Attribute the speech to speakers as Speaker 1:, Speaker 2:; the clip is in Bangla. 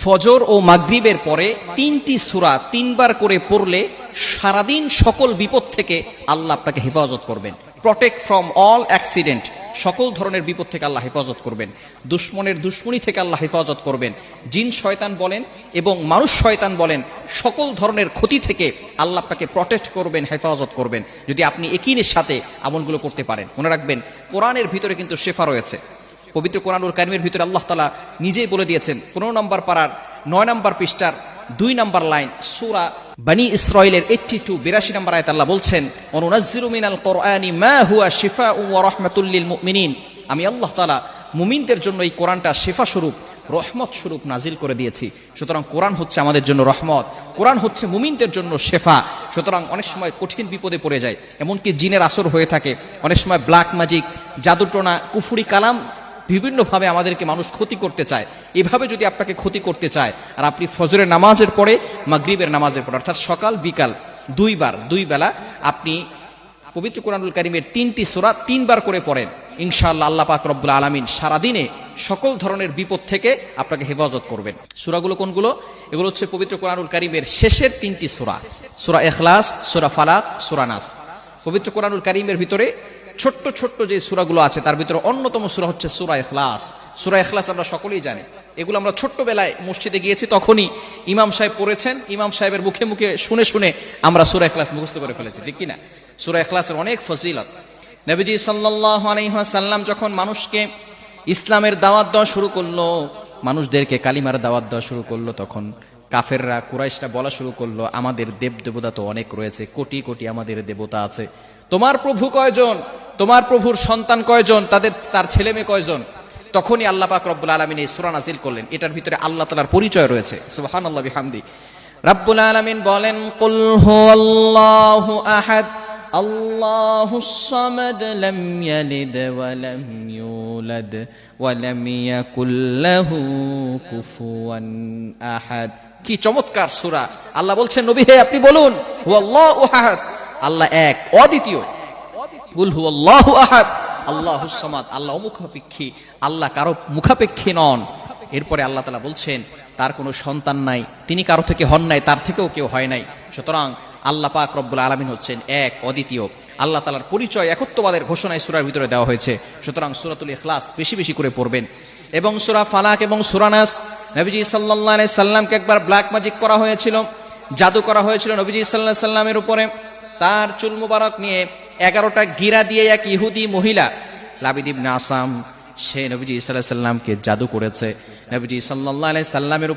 Speaker 1: ফজর ও মাগরিবের পরে 3টি সূরা 3বার করে পড়লে সারাদিন সকল বিপদ থেকে আল্লাহ আপনাকে হেফাজত করবেন। প্রটেক্ট ফ্রম অল অ্যাক্সিডেন্ট, সকল ধরনের বিপদ থেকে আল্লাহ হেফাজত করবেন। দুশ্মনের দুশ্মনী থেকে আল্লাহ হেফাজত করবেন। জিন শয়তান বলেন এবং মানুষ শয়তান বলেন, সকল ধরনের ক্ষতি থেকে আল্লাহ আপনাকে প্রটেক্ট করবেন, হেফাজত করবেন, যদি আপনি ইয়াকিনের সাথে আমলগুলো করতে পারেন। মনে রাখবেন, কোরআনের ভিতরে কিন্তু শেফা রয়েছে। পবিত্র কোরআনুল কারীমের ভিতরে আল্লাহ তাআলা নিজেই বলে দিয়েছেন, 15 নম্বর পারার 9 নম্বর পৃষ্ঠার 2 নম্বর লাইন, সূরা বনী ইসরাঈলের 82 নম্বর আয়াত আল্লাহ বলছেন, অনুনাজ্জিলু মিনাল কোরআনি মা হুয়া শিফাউ ওয়া রাহমাতুল লিল মুমিনিন। আমি আল্লাহ তাআলা মুমিনদের জন্য এই কোরআনটা শিফা স্বরূপ, রহমত স্বরূপ নাজিল করে দিয়েছি। সুতরাং কোরআন হচ্ছে আমাদের জন্য রহমত, কোরআন হচ্ছে মুমিনদের জন্য শেফা। সুতরাং অনেক সময় কঠিন বিপদে পড়ে যায়, এমনকি জিনের আসর হয়ে থাকে, অনেক সময় ব্ল্যাক ম্যাজিক, জাদুটোনা, কুফরি কালাম বিভিন্নভাবে আমাদেরকে মানুষ ক্ষতি করতে চায়। এভাবে যদি আপনাকে ক্ষতি করতে চায় আর আপনি ফজরের নামাজের পরে, মাগরিবের নামাজের পরে, অর্থাৎ সকাল বিকাল 2 বেলা আপনি পবিত্র কোরআনুল কারীমের 3টি সূরা 3বার করে পড়েন, ইনশাআল্লাহ আল্লাহ পাক রব্বুল আলামিন সারাদিনে সকল ধরনের বিপদ থেকে আপনাকে হেফাজত করবেন। সূরাগুলো কোনগুলো? এগুলো হচ্ছে পবিত্র কোরআনুল কারীমের শেষের 3টি সূরা, সূরা ইখলাস, সূরা ফালাক, সূরা নাস। পবিত্র কোরআনুল কারীমের ভিতরে ছোট্ট ছোট্ট যে সূরাগুলো আছে তার ভিতরে অন্যতম সূরা হচ্ছে সূরা ইখলাস। সূরা ইখলাস আমরা সকলেই জানি, এগুলো আমরা ছোট্টবেলায় মসজিদে গিয়েছি, তখনই ইমাম সাহেব পড়েছেন, ইমাম সাহেবের মুখে মুখে শুনে শুনে আমরা সূরা ইখলাস মুখস্থ করে ফেলেছি, ঠিক কি না? সূরা ইখলাসের অনেক ফজিলত। নবীজি সাল্লাল্লাহু আলাইহি ওয়াসাল্লাম যখন মানুষকে ইসলামের দাওয়াত দেওয়া শুরু করলো, মানুষদেরকে কালিমার দাওয়াত দেওয়া শুরু করলো, তখন কাফেররা, কুরাইশরা বলা শুরু করলো, আমাদের দেব দেবতা তো অনেক রয়েছে, কোটি কোটি আমাদের দেবতা আছে, তোমার প্রভু কয়জন, তোমার প্রভুর সন্তান কয়জন, তার ছেলে মেয়ে কয়জন? তখনই আল্লাহ পাক রব্বুল আলামিন এই সূরা নাযিল করলেন। এটার ভিতরে আল্লাহ তাআলার পরিচয় রয়েছে। সুবহানাল্লাহ বিহামদি। রব্বুল আলামিন বলেন, কুল হুয়াল্লাহু আহাদ আল্লাহুস সামাদ লাম ইয়ালিদ ওয়া লাম ইউলাদ ওয়া লাম ইয়াকুল লাহু কুফুয়ান আহাদ। কি চমৎকার সূরা! আল্লাহ বলছেন, নবী হে আপনি বলুন, হুয়াল্লাহু আহাদ, আল্লাহ এক, অদ্বিতীয়। কুল হুয়াল্লাহু আহাদ আল্লাহুস সামাদ, আল্লাহ অমুখাপেক্ষী, আল্লাহ কারো মুখাপেক্ষী নন। এরপরে আল্লাহ তাআলা বলছেন, তার কোনো সন্তান নাই, তিনি কারো থেকে হন নাই, তার থেকেও কেউ হয় নাই। সুতরাং আল্লাহ পাক রব্বুল আলামিন হচ্ছেন এক, অদ্বিতীয়। আল্লাহ তাআলার পরিচয়, একত্ববাদের ঘোষণা এই সূরার ভিতরে দেওয়া হয়েছে। সুতরাং সূরাতুল ইখলাস বেশি বেশি করে পড়বেন। এবং সূরা ফালাক এবং সূরা নাস, নবীজি সাল্লাল্লাহু আলাইহি সাল্লামকে একবার ব্ল্যাক ম্যাজিক করা হয়েছিল, জাদু করা হয়েছিল নবীজি সাল্লাল্লাহু আলাইহি সাল্লামের উপরে। তার চুল মুবারক নিয়ে 11টা গিরা দিয়ে এক ইহুদি মহিলা লাবিদ ইবনে আসাম, সে নবীজি সাল্লাল্লাহু আলাইহি সাল্লামকে জাদু করেছে। নবীজি সাল্লাল্লাহু আলাইহি সাল্লামের উপর